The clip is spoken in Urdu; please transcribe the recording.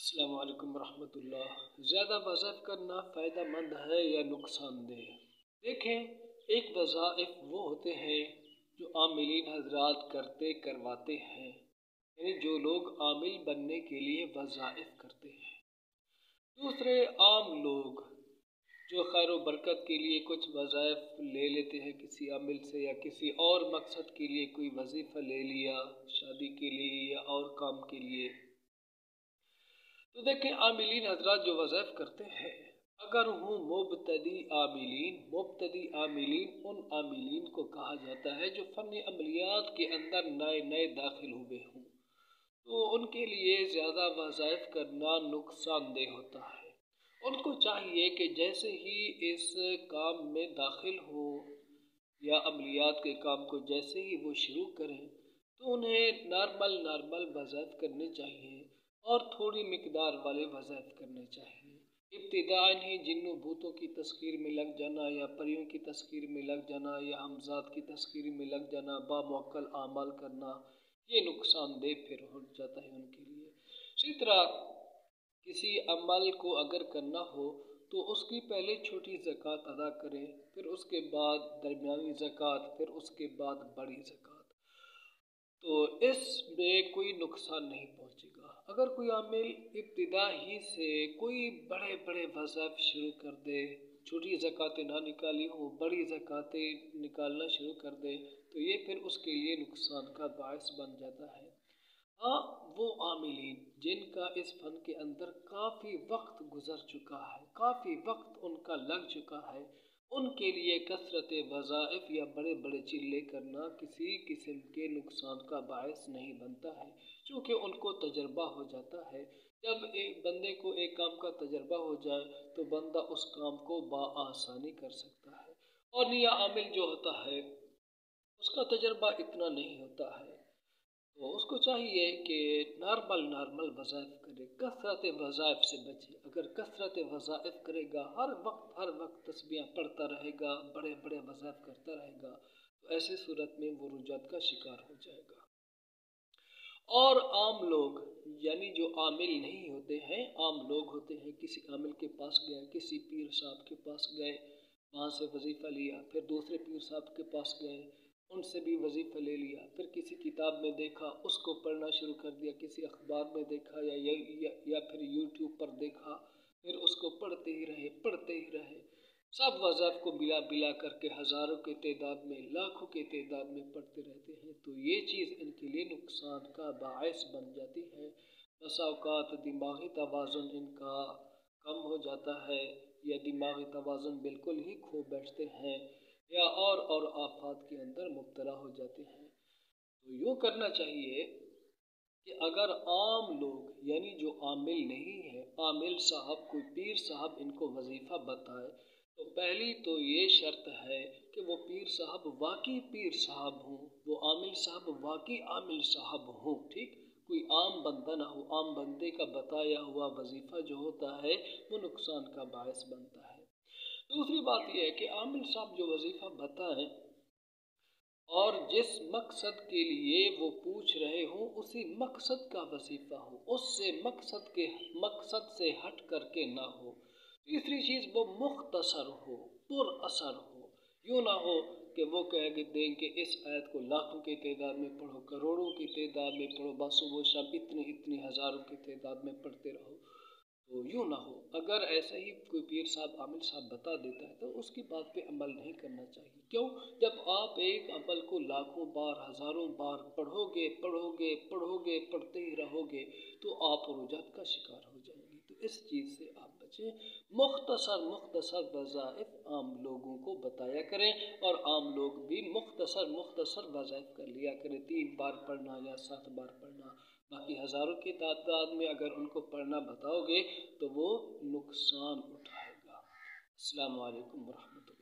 السلام علیکم ورحمۃ اللہ۔ زیادہ وظائف کرنا فائدہ مند ہے یا نقصان دہ؟ دیکھیں، ایک وظائف وہ ہوتے ہیں جو عاملین حضرات کرواتے ہیں، یعنی جو لوگ عامل بننے کے لیے وظائف کرتے ہیں۔ دوسرے عام لوگ جو خیر و برکت کے لیے کچھ وظائف لے لیتے ہیں کسی عامل سے، یا کسی اور مقصد کے لیے کوئی وظیفہ لے لیا، شادی کے لیے یا اور کام کے لیے۔ تو دیکھیں، عاملین حضرات جو وظائف کرتے ہیں، اگر ہوں مبتدی عاملین ان عاملین کو کہا جاتا ہے جو فن عملیات کے اندر نئے داخل ہوئے ہوں، تو ان کے لیے زیادہ وظائف کرنا نقصان دہ ہوتا ہے۔ ان کو چاہیے کہ جیسے ہی اس کام میں داخل ہو یا عملیات کے کام کو جیسے ہی وہ شروع کریں، تو انہیں نارمل وظائف کرنے چاہیے اور تھوڑی مقدار والے وظائف کرنے چاہیے۔ ابتداءً ہی جن و بھوتوں کی تذکیر میں لگ جانا، یا پریوں کی تذکیر میں لگ جانا، یا ہمزاد کی تذکیر میں لگ جانا، باموکل اعمال کرنا، یہ نقصان دہ پھر ہو جاتا ہے ان کے لیے۔ اسی طرح کسی عمل کو اگر کرنا ہو تو اس کی پہلے چھوٹی زکوٰۃ ادا کریں، پھر اس کے بعد درمیانی زکوٰۃ، پھر اس کے بعد بڑی زکوٰۃ، تو اس میں کوئی نقصان نہیں پہنچے گا۔ اگر کوئی عامل ابتدا ہی سے کوئی بڑے وظائف شروع کر دے، چھوٹی زکوٰۃیں نہ نکالی ہوں، بڑی زکوٰۃیں نکالنا شروع کر دے، تو یہ پھر اس کے لیے نقصان کا باعث بن جاتا ہے۔ ہاں، وہ عاملین جن کا اس فن کے اندر کافی وقت گزر چکا ہے، کافی وقت ان کا لگ چکا ہے، ان کے لیے کثرت وظائف یا بڑے چلے کرنا کسی قسم کے نقصان کا باعث نہیں بنتا ہے، چونکہ ان کو تجربہ ہو جاتا ہے۔ جب ایک بندے کو ایک کام کا تجربہ ہو جائے تو بندہ اس کام کو بآسانی کر سکتا ہے، اور نیا عامل جو ہوتا ہے اس کا تجربہ اتنا نہیں ہوتا ہے، تو اس کو چاہیے کہ نارمل وظائف کرے، کثرت وظائف سے بچے۔ اگر کثرت وظائف کرے گا، ہر وقت تسبیحاں پڑھتا رہے گا، بڑے وظائف کرتا رہے گا، تو ایسے صورت میں وہ رجعت کا شکار ہو جائے گا۔ اور عام لوگ یعنی جو عامل نہیں ہوتے ہیں، عام لوگ ہوتے ہیں، کسی عامل کے پاس گئے، کسی پیر صاحب کے پاس گئے، وہاں سے وظیفہ لیا، پھر دوسرے پیر صاحب کے پاس گئے، ان سے بھی وظیفہ لے لیا، پھر کسی کتاب میں دیکھا، اس کو پڑھنا شروع کر دیا، کسی اخبار میں دیکھا یا پھر یوٹیوب پر دیکھا، پھر اس کو پڑھتے ہی رہے، سب وظائف کو بلا کر کے ہزاروں کے تعداد میں، لاکھوں کے تعداد میں پڑھتے رہتے ہیں، تو یہ چیز ان کے لیے نقصان کا باعث بن جاتی ہے۔ بسا اوقات دماغی توازن ان کا کم ہو جاتا ہے، یا دماغی توازن بالکل ہی کھو بیٹھتے ہیں، یا اور آفات کے اندر مبتلا ہو جاتے ہیں۔ تو یوں کرنا چاہیے کہ اگر عام لوگ یعنی جو عامل نہیں ہے، عامل صاحب کوئی پیر صاحب ان کو وظیفہ بتائے، تو پہلی تو یہ شرط ہے کہ وہ پیر صاحب واقعی پیر صاحب ہوں، وہ عامل صاحب واقعی عامل صاحب ہوں، ٹھیک، کوئی عام بندہ نہ ہو۔ عام بندے کا بتایا ہوا وظیفہ جو ہوتا ہے وہ نقصان کا باعث بنتا ہے۔ دوسری بات یہ ہے کہ عامل صاحب جو وظیفہ بتائیں اور جس مقصد کے لیے وہ پوچھ رہے ہوں اسی مقصد کا وظیفہ ہو، اس سے مقصد سے ہٹ کر کے نہ ہو۔ تیسری چیز، وہ مختصر ہو، پر اثر ہو، یوں نہ ہو کہ وہ کہے کہ دیں کہ اس آیت کو لاکھوں کی تعداد میں پڑھو، کروڑوں کی تعداد میں پڑھو، بس وہ شب اتنی ہزاروں کی تعداد میں پڑھتے رہو، تو یوں نہ ہو۔ اگر ایسا ہی کوئی پیر صاحب عامل صاحب بتا دیتا ہے تو اس کی بات پہ عمل نہیں کرنا چاہیے۔ کیوں؟ جب آپ ایک عمل کو لاکھوں بار، ہزاروں بار پڑھو گے، پڑھتے ہی رہو گے، تو آپ رجعت کا شکار ہو جائیں گے۔ تو اس چیز سے آپ بچیں۔ مختصر وظائف عام لوگوں کو بتایا کریں، اور عام لوگ بھی مختصر وظائف کر لیا کریں، 3 بار پڑھنا یا 7 بار پڑھنا۔ باقی ہزاروں کی تعداد میں اگر ان کو پڑھنا بتاؤ گے تو وہ نقصان اٹھائے گا۔ السلام علیکم ورحمۃ اللہ۔